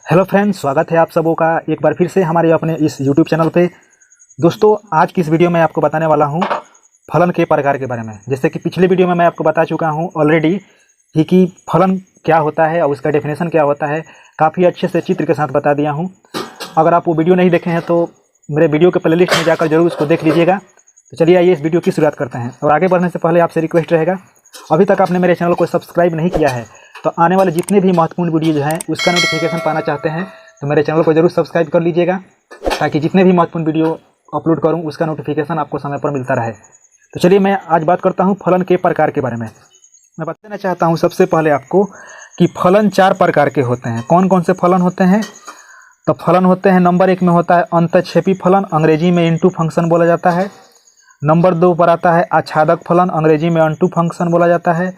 Hello friends, स्वागत है आप सबों का एक बार फिर से हमारे अपने इस यूट्यूब चैनल पे। दोस्तों, आज की इस वीडियो में आपको बताने वाला हूँ फलन के प्रकार के बारे में। जैसे कि पिछले वीडियो में मैं आपको बता चुका हूँ ऑलरेडी ही कि फलन क्या होता है और उसका डेफिनेशन क्या होता है। काफ़ी अच्छे से चित्र के साथ बता दिया हूँ। अगर आप वो वीडियो नहीं देखे हैं तो मेरे वीडियो के प्लेलिस्ट में जाकर जरूर उसको देख लीजिएगा। तो चलिए आइए इस वीडियो की शुरुआत करते हैं। और आगे बढ़ने से पहले आपसे रिक्वेस्ट रहेगा, अभी तक आपने मेरे चैनल को सब्सक्राइब नहीं किया है तो आने वाले जितने भी महत्वपूर्ण वीडियोज हैं उसका नोटिफिकेशन पाना चाहते हैं तो मेरे चैनल को जरूर सब्सक्राइब कर लीजिएगा, ताकि जितने भी महत्वपूर्ण वीडियो अपलोड करूं उसका नोटिफिकेशन आपको समय पर मिलता रहे। तो चलिए मैं आज बात करता हूं फलन के प्रकार के बारे में। मैं बताना चाहता हूं सबसे पहले आपको कि फलन 4 प्रकार के होते हैं। कौन कौन से फलन होते हैं? तो फलन होते हैं, नंबर 1 में होता है अंतःक्षेपी फलन, अंग्रेजी में इनटू फंक्शन बोला जाता है। नंबर 2 पर आता है आच्छादक फलन, अंग्रेजी में अनटू फंक्शन बोला जाता है।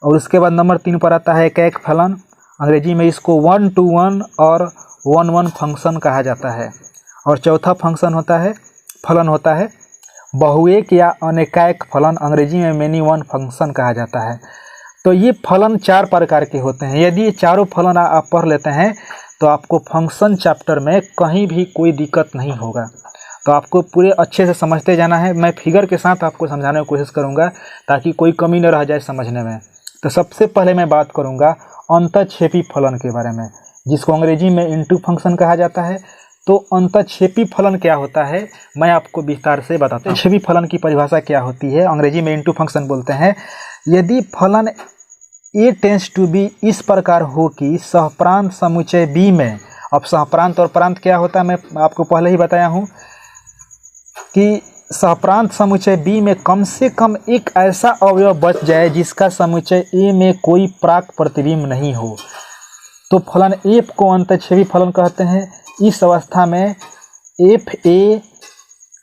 और उसके बाद नंबर 3 पर आता है एकैक फलन, अंग्रेजी में इसको 1 to 1 और 1 फंक्शन कहा जाता है। और चौथा फंक्शन होता है, फलन होता है बहुएक या अनेकायक फलन, अंग्रेजी में मेनी वन फंक्शन कहा जाता है। तो ये फलन 4 प्रकार के होते हैं। यदि ये चारों फलन आप पढ़ लेते हैं तो आपको फंक्शन चैप्टर में कहीं भी कोई दिक्कत नहीं होगा। तो आपको पूरे अच्छे से समझते जाना है। मैं फिगर के साथ आपको समझाने की कोशिश करूंगा ताकि कोई कमी न रह जाए समझने में। तो सबसे पहले मैं बात करूंगा अंतःक्षेपी फलन के बारे में, जिसको अंग्रेजी में इनटू फंक्शन कहा जाता है। तो अंतःक्षेपी फलन क्या होता है मैं आपको विस्तार से बताता हूँ। अंतःक्षेपी फलन की परिभाषा क्या होती है, अंग्रेजी में इनटू फंक्शन बोलते हैं। यदि फलन ए टेंस टू बी इस प्रकार हो कि सहप्रांत समुच्चय बी में, अब सहप्रांत और प्रांत क्या होता है मैं आपको पहले ही बताया हूँ कि सहप्रांत समुच्चय बी में कम से कम एक ऐसा अवयव बच जाए जिसका समुच्चय ए में कोई प्राक प्रतिबिंब नहीं हो, तो फलन एफ को अंतःक्षेपी फलन कहते हैं। इस अवस्था में F A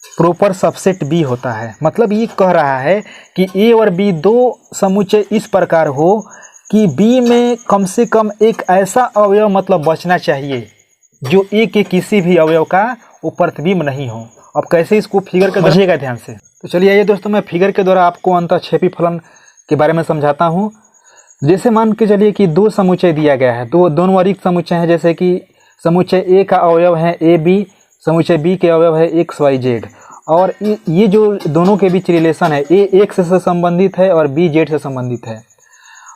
proper subset B होता है। मतलब ये कह रहा है कि ए और बी दो समुच्चय इस प्रकार हो कि बी में कम से कम एक ऐसा अवयव मतलब बचना चाहिए जो ए के किसी भी अवयव का वो प्रतिबिंब नहीं हो। अब कैसे इसको फिगर के समझिएगा ध्यान से। तो चलिए आइए दोस्तों, मैं फिगर के द्वारा आपको अंतःक्षेपी फलन के बारे में समझाता हूँ। जैसे मान के चलिए कि 2 समुच्चय दिया गया है, दोनों अरिक्त समुच्चय हैं। जैसे कि समुच्चय ए का अवयव है ए बी, समुच्चय बी के अवयव है एक्स वाई जेड। और ये जो दोनों के बीच रिलेशन है, ए एक्स से संबंधित है और बी जेड से संबंधित है।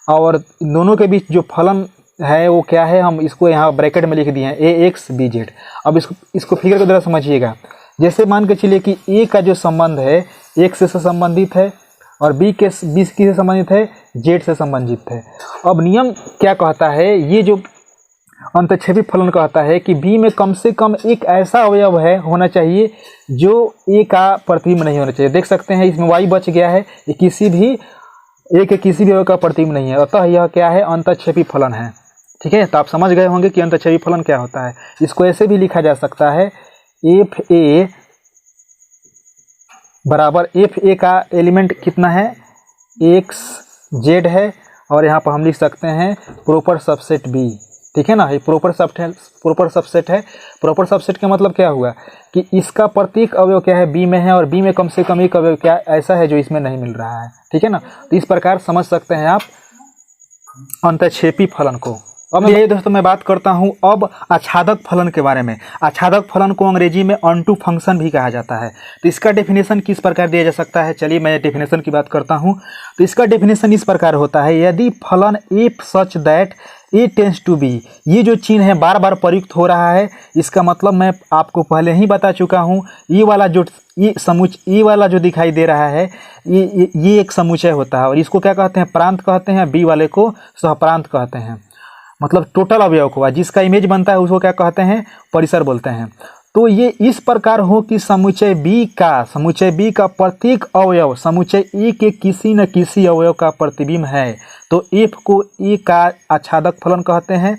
और दोनों के बीच जो फलन है वो क्या है, हम इसको यहाँ ब्रैकेट में लिख दिए हैं, ए एक्स बी जेड। अब इसको फिगर के द्वारा समझिएगा। जैसे मान के चलिए कि ए का जो संबंध है एक्स से संबंधित है और बी से संबंधित है, जेड से संबंधित है। अब नियम क्या कहता है, ये जो अंतःक्षेपी फलन कहता है कि बी में कम से कम एक ऐसा अवयव है होना चाहिए जो ए का प्रतिबिंब नहीं होना चाहिए। देख सकते हैं इसमें वाई बच गया है, ये किसी भी ए के किसी भी अवयव का प्रतिबिंब नहीं है, अतः यह क्या है, अंतःक्षेपी फलन है। ठीक है, तो आप समझ गए होंगे कि अंतःक्षेपी फलन क्या होता है। इसको ऐसे भी लिखा जा सकता है, एफ ए बराबर एफ ए का एलिमेंट कितना है, एक्स जेड है, और यहाँ पर हम लिख सकते हैं प्रॉपर सबसेट बी। ठीक है ना, ये प्रॉपर सबसेट है। प्रॉपर सबसेट का मतलब क्या हुआ कि इसका प्रत्येक अवयव क्या है, बी में है, और बी में कम से कम एक अवयव क्या ऐसा है जो इसमें नहीं मिल रहा है। ठीक है ना, तो इस प्रकार समझ सकते हैं आप अंतःक्षेपी फलन को। अब यही दोस्तों मैं बात करता हूं अब आच्छादक फलन के बारे में। आच्छादक फलन को अंग्रेजी में अनटू फंक्शन भी कहा जाता है। तो इसका डेफिनेशन किस प्रकार दिया जा सकता है, चलिए मैं डेफिनेशन की बात करता हूं। तो इसका डेफिनेशन इस प्रकार होता है, यदि फलन F such that A tends to B, ये जो चिन्ह है बार बार प्रयुक्त हो रहा है, इसका मतलब मैं आपको पहले ही बता चुका हूँ। ये वाला जो दिखाई दे रहा है ये एक समुच्चय होता है और इसको क्या कहते हैं, प्रांत कहते हैं। बी वाले को सहप्रांत कहते हैं, मतलब टोटल अवयव को जिसका इमेज बनता है उसको क्या कहते हैं, परिसर बोलते हैं। तो ये इस प्रकार हो कि समुच्चय बी का प्रत्येक अवयव समुच्चय ए के किसी न किसी अवयव का प्रतिबिंब है, तो एफ को ए का आच्छादक फलन कहते हैं।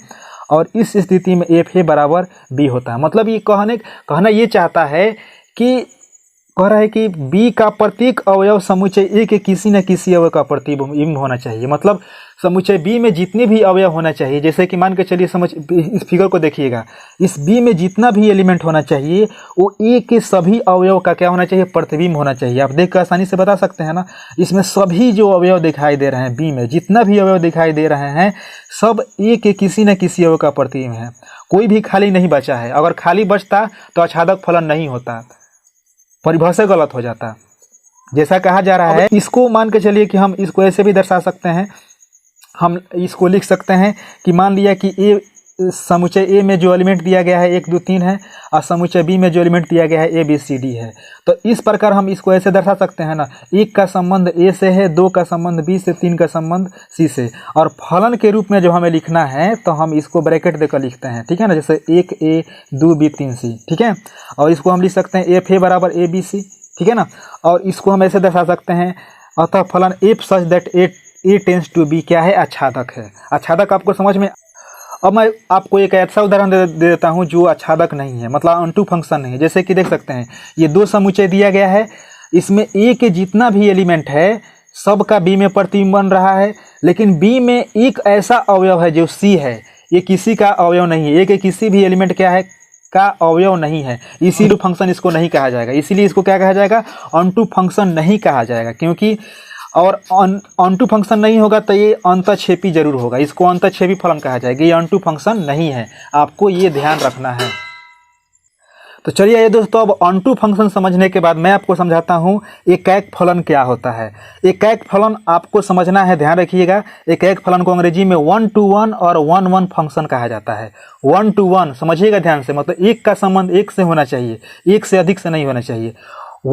और इस स्थिति में एफ ए बराबर बी होता है। मतलब ये कहना ये चाहता है कि कह रहा है कि बी का प्रत्येक अवयव समुच्चय ए के किसी न किसी अवयव का प्रतिबिंब होना चाहिए। मतलब समुच्चय बी में जितने भी अवयव होना चाहिए, जैसे कि मान के चलिए समझ इस फिगर को देखिएगा, इस बी में जितना भी एलिमेंट होना चाहिए वो ए के सभी अवयव का क्या होना चाहिए, प्रतिबिंब होना चाहिए। आप देख कर आसानी से बता सकते हैं ना, इसमें सभी जो अवयव दिखाई दे रहे हैं बी में जितना भी अवयव दिखाई दे रहे हैं सब ए के किसी न किसी अवयव का प्रतिबिंब है, कोई भी खाली नहीं बचा है। अगर खाली बचता तो आच्छादक फलन नहीं होता, परिभाषा गलत हो जाता। जैसा कहा जा रहा है, इसको मान के चलिए कि हम इसको ऐसे भी दर्शा सकते हैं, हम इसको लिख सकते हैं कि मान लिया कि ए समुच्चय ए में जो एलिमेंट दिया गया है 1 2 3 है और समुच्चय बी में जो एलिमेंट दिया गया है ए बी सी डी है। तो इस प्रकार हम इसको ऐसे दर्शा सकते हैं ना, 1 का संबंध ए से है, 2 का संबंध बी से, 3 का संबंध सी से। और फलन के रूप में जब हमें लिखना है तो हम इसको ब्रैकेट देकर लिखते हैं, ठीक है ना, जैसे 1 ए 2 बी 3 सी, ठीक है। और इसको हम लिख सकते हैं एफ ए बराबर ए बी सी, ठीक है ना। और इसको हम ऐसे दर्शा सकते हैं, अतः फलन F such that A tends to B क्या है, आच्छादक है। आच्छादक आपको समझ में। अब मैं आपको एक ऐसा उदाहरण दे देता हूं जो आच्छादक नहीं है, मतलब अनटू फंक्शन नहीं है। जैसे कि देख सकते हैं ये 2 समुच्चय दिया गया है, इसमें ए के जितना भी एलिमेंट है सब का बी में प्रतिबिंब बन रहा है, लेकिन बी में एक ऐसा अवयव है जो सी है, ये किसी का अवयव नहीं है, ए के किसी भी एलिमेंट क्या है का अवयव नहीं है, इसीलिए फंक्शन इसको नहीं कहा जाएगा। इसीलिए इसको क्या कहा जाएगा, अनटू फंक्शन नहीं कहा जाएगा। क्योंकि और अनटू फंक्शन नहीं होगा तो ये अंतःक्षेपी जरूर होगा, इसको अंतःक्षेपी फलन कहा जाएगा। ये अनटू फंक्शन नहीं है, आपको ये ध्यान रखना है। तो चलिए ये दोस्तों, अब अनटू फंक्शन समझने के बाद मैं आपको समझाता हूँ एकाएक फलन क्या होता है। एकाएक फलन आपको समझना है, ध्यान रखिएगा। एकाएक फलन को अंग्रेजी में 1 to 1 और 1 1 फंक्शन कहा जाता है। 1 to 1 समझिएगा ध्यान से, मतलब एक का संबंध एक से होना चाहिए, एक से अधिक से नहीं होना चाहिए।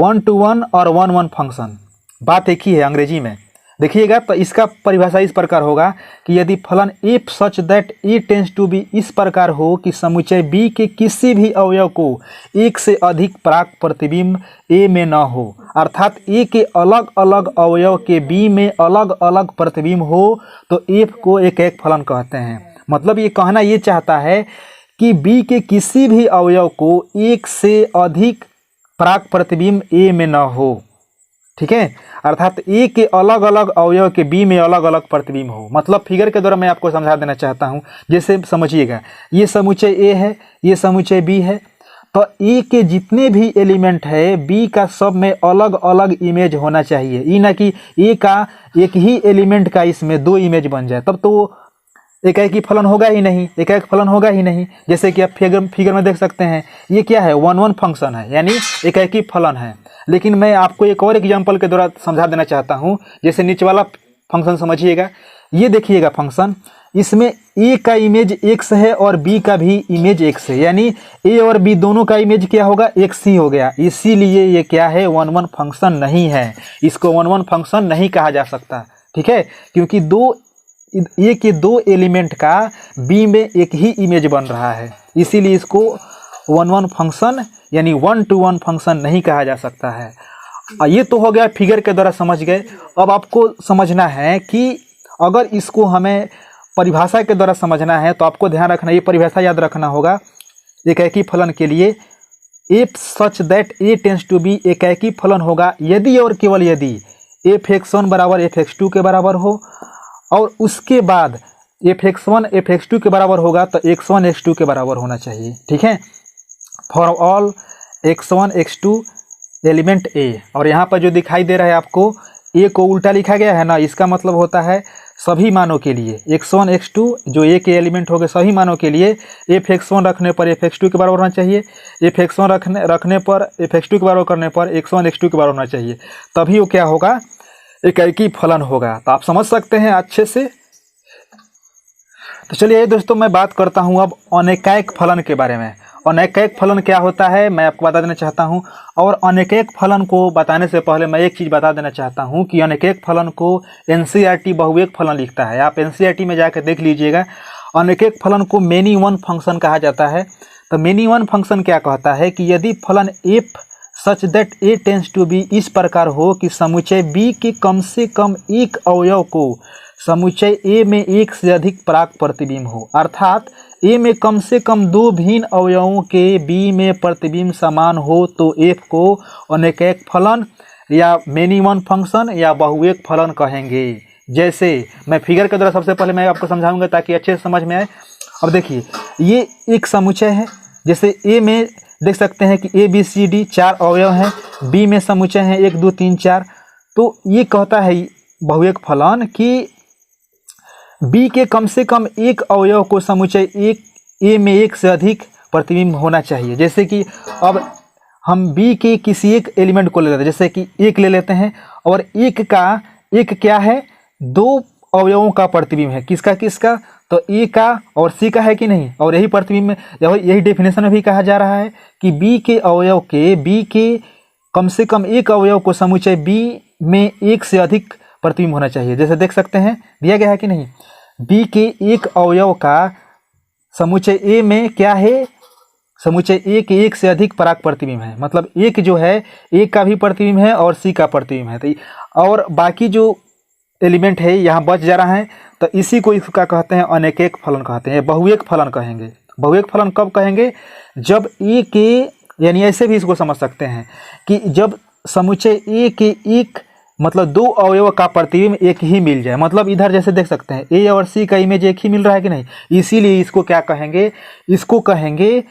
1 to 1 और 1 1 फंक्शन, बात एक ही है अंग्रेजी में। देखिएगा तो इसका परिभाषा इस प्रकार होगा कि यदि फलन F such that A tends to B इस प्रकार हो कि समुच्चय बी के किसी भी अवयव को एक से अधिक प्राक प्रतिबिंब ए में न हो, अर्थात ए के अलग अलग अवयव के बी में अलग अलग प्रतिबिंब हो, तो एफ को एकाएक फलन कहते हैं। मतलब ये कहना ये चाहता है कि बी के किसी भी अवयव को एक से अधिक प्राक प्रतिबिंब ए में न हो, ठीक है, अर्थात ए के अलग अलग अवयव के बी में अलग अलग प्रतिबिंब हो। मतलब फिगर के द्वारा मैं आपको समझा देना चाहता हूं, जैसे समझिएगा ये समुच्चय ए है, ये समुच्चय बी है, तो ए के जितने भी एलिमेंट है बी का सब में अलग अलग इमेज होना चाहिए। ये ना कि ए का एक ही एलिमेंट का इसमें 2 इमेज बन जाए, तब तो एकाएकी फलन होगा ही नहीं, एकाएक फलन होगा ही नहीं। जैसे कि आप फिगर में देख सकते हैं, ये क्या है, 1 1 फंक्शन है, यानी एकाएकी फलन है। लेकिन मैं आपको एक और एग्जांपल के द्वारा समझा देना चाहता हूं, जैसे नीचे वाला फंक्शन समझिएगा। ये देखिएगा फंक्शन, इसमें ए का इमेज x है और बी का भी इमेज x है, यानी ए और बी दोनों का इमेज क्या होगा, x ही हो गया। इसीलिए ये क्या है, 1 1 फंक्शन नहीं है, इसको 1 1 फंक्शन नहीं कहा जा सकता, ठीक है। क्योंकि ए के 2 एलिमेंट का बी में एक ही इमेज बन रहा है, इसीलिए इसको 1 1 फंक्शन यानी 1 to 1 फंक्शन नहीं कहा जा सकता है। ये तो हो गया फिगर के द्वारा समझ गए। अब आपको समझना है कि अगर इसको हमें परिभाषा के द्वारा समझना है तो आपको ध्यान रखना, ये परिभाषा याद रखना होगा एकाएकी फलन के लिए। F such that A tends to B एकाएकी फलन होगा यदि और केवल यदि f(x1) बराबर f(x2) के बराबर हो, और उसके बाद f(x1) f(x2) के बराबर होगा तो x1 x2 के बराबर होना चाहिए, ठीक है। For all x1 x2 element a, और यहाँ पर जो दिखाई दे रहा है आपको a को उल्टा लिखा गया है ना, इसका मतलब होता है सभी मानों के लिए x1 x2 जो a के एलिमेंट हो गए सभी मानों के लिए f(x1) रखने पर f(x2) के बराबर होना चाहिए, f(x1) रखने पर f(x2) के बराबर करने पर x1 x2 के बराबर होना चाहिए, तभी वो क्या होगा, एकाएकी फलन होगा। तो आप समझ सकते हैं अच्छे से। तो चलिए दोस्तों, मैं बात करता हूं अब अनेकाएक फलन के बारे में। अनेकाएक फलन क्या होता है मैं आपको बता देना चाहता हूं। और अनेकाएक फलन को बताने से पहले मैं एक चीज़ बता देना चाहता हूं कि अनेकाएक फलन को एनसीईआरटी बहुएक फलन लिखता है। आप एनसीईआरटी में जाकर देख लीजिएगा, अनेकाएक फलन को मेनी वन फंक्शन कहा जाता है। तो मेनी वन फंक्शन क्या कहता है कि यदि फलन F such that A tends to B इस प्रकार हो कि समुच्चय बी के कम से कम एक अवयव को समुच्चय ए में एक से अधिक प्राक प्रतिबिंब हो, अर्थात ए में कम से कम दो भिन्न अवयवों के बी में प्रतिबिंब समान हो तो एफ को अनेक फलन या मेनी वन फंक्शन या बहुएक फलन कहेंगे। जैसे मैं फिगर के द्वारा सबसे पहले मैं आपको समझाऊंगा ताकि अच्छे से समझ में आए। अब देखिए, ये एक समुच्चय है। जैसे ए में देख सकते हैं कि ए बी सी डी 4 अवयव हैं, बी में समुच्चय हैं 1 2 3 4। तो ये कहता है बहुएक फलन कि बी के कम से कम एक अवयव को समुच्चय एक ए में एक से अधिक प्रतिबिंब होना चाहिए। जैसे कि अब हम बी के किसी एक एलिमेंट को ले लेते हैं, जैसे कि एक ले लेते हैं और एक क्या है, 2 अवयवों का प्रतिबिंब है। किसका किसका? तो ए का और सी का है कि नहीं। और यही प्रतिबिंब में यही डेफिनेशन में भी कहा जा रहा है कि बी के कम से कम एक अवयव को समुच्चय बी में एक से अधिक प्रतिबिंब होना चाहिए। जैसे देख सकते हैं दिया गया है कि नहीं, बी के एक अवयव का समुच्चय ए में क्या है, समुच्चय ए के एक से अधिक पराग प्रतिबिंब है। मतलब एक जो है ए का भी प्रतिबिंब है और सी का प्रतिबिंब है। तो और बाकी जो एलिमेंट है यहाँ बच जा रहा है, तो इसी को इसका कहते हैं अनेक फलन कहते हैं, बहुएक फलन कहेंगे। बहुएक फलन कब कहेंगे? जब ए के, यानी ऐसे भी इसको समझ सकते हैं कि जब समुच्चय ए के एक मतलब 2 अवयव का प्रतिबिंब एक ही मिल जाए। मतलब इधर जैसे देख सकते हैं ए और सी का इमेज एक ही मिल रहा है कि नहीं, इसीलिए इसको क्या कहेंगे, इसको कहेंगे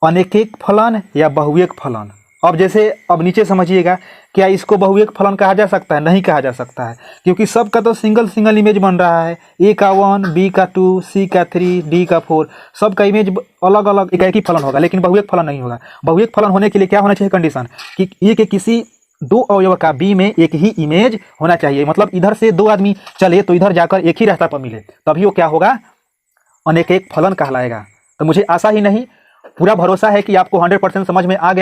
अनेक फलन या बहुएक फलन। अब जैसे अब नीचे समझिएगा, क्या इसको बहुएक फलन कहा जा सकता है? नहीं कहा जा सकता है, क्योंकि सबका तो सिंगल इमेज बन रहा है। ए का 1, बी का 2, सी का 3, डी का 4, सबका इमेज अलग अलग एक ही फलन होगा, लेकिन बहुएक फलन नहीं होगा। बहुएक फलन होने के लिए क्या होना चाहिए कंडीशन, कि ए के किसी 2 अवयव का बी में एक ही इमेज होना चाहिए। मतलब इधर से 2 आदमी चले तो इधर जाकर एक ही रास्ता पर मिले, तभी वो क्या होगा, अनेक फलन कहलाएगा। तो मुझे आशा ही नहीं पूरा भरोसा है कि आपको 100% समझ में आ गया।